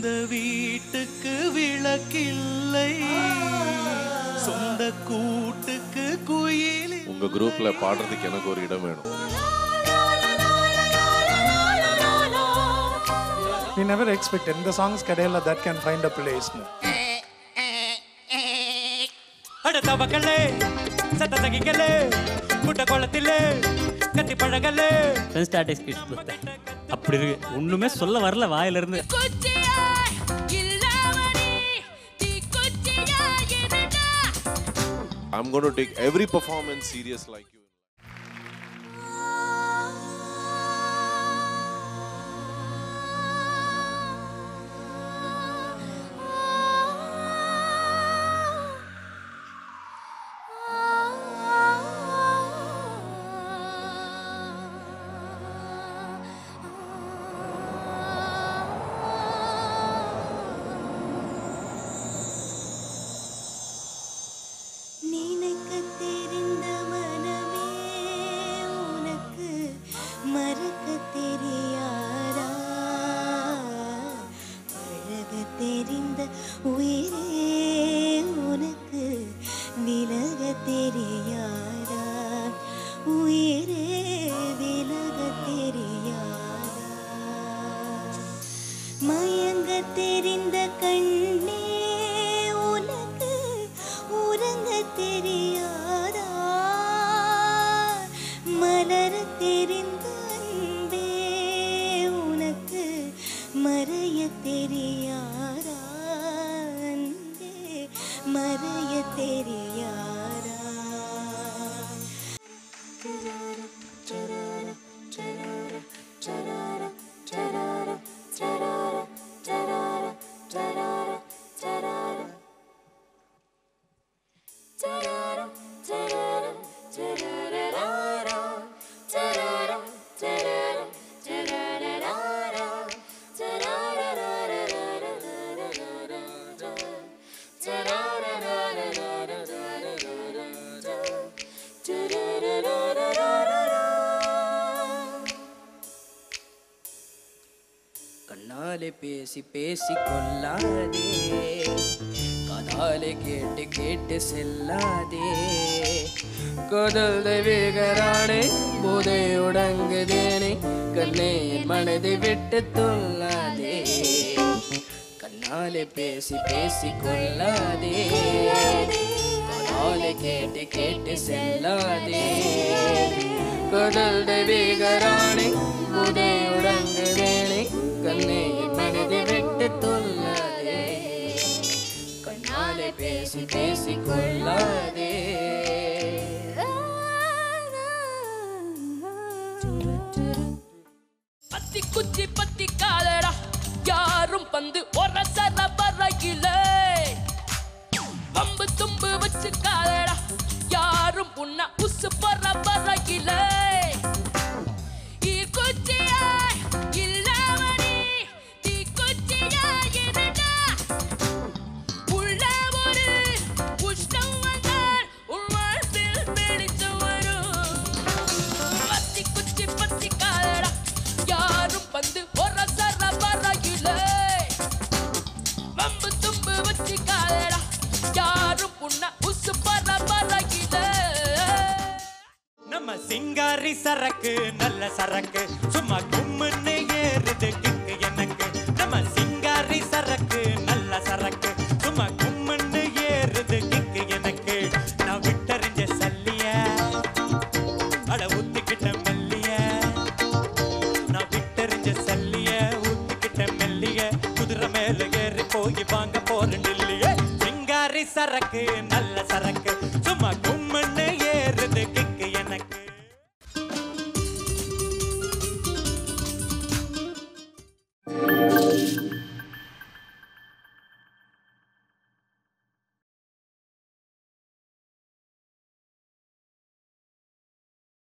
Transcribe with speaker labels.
Speaker 1: இந்த வீட்டுக்கு விளக்கில்லை, சொந்த கூட்டுக்கு குயில்.
Speaker 2: உங்க குரூப்ல பாடுறதுக்கு எனக்கு ஒரு இடம் வேணும்.
Speaker 3: We never expected இந்த songs கடையில that can find a place.
Speaker 1: அட தவக்கலே சத்த தகிக்கலே குட்ட குளத்திலே கத்தி பழகலே
Speaker 4: ஸ்டாட்டிஸ்டிக்ஸ் அப்படி இருக்கு. ஒண்ணுமே சொல்ல வரல வாயில இருந்து.
Speaker 2: I'm going to take every performance serious like you.
Speaker 5: கண்ணாலே பேசி பேசி கொள்ளாதே, காதாலே கேட்டு கேட்டு செல்லாதே, காதல் தெய்வீகரானே போதை உடங்குதேனே, கண்ணே என் மனதை விட்டு தொல்லாதே. கண்ணாலே பேசி பேசி கொள்ளாதே, காதாலே கேட்டு கேட்டு செல்லாதே, காதல் தெய்வீகரானே போதை உடங்குதேனே, கண்ணே என் மனதை விட்டு தொல்லாதே. கண்ணாலே பேசி பேசி கொள்ளாதே.
Speaker 6: பத்தி குச்சி பத்தி காலடா, யாரும் பந்து ஒரு சர வரையிலே, பம்பு தும்பு வச்சு காலடா, யாரும் புண்ணா உசு பர வரையிலே,
Speaker 1: சிங்காரி சரக்கு நல்ல சரக்கு சும்மா கும்முன்னு ஏறுது கிக்கு எனக்கு. நம்ம சிங்காரி சரக்கு நல்ல சரக்கு சும்மா கும்முன்னு ஏறுது கிக்கு எனக்கு. நான் விட்டறிஞ்ச சல்லிய அட ஊத்திக்கிட்ட மெல்லிய, நான் விட்டறிஞ்ச சல்லிய ஊத்திக்கிட்ட மெல்லிய, குதிரை மேல ஏறி போய் வாங்க போறேன் இல்லையே. சிங்காரி சரக்கு நல்ல சரக்கு சும்மா கும்முன்னு ஏறுது கிக்கு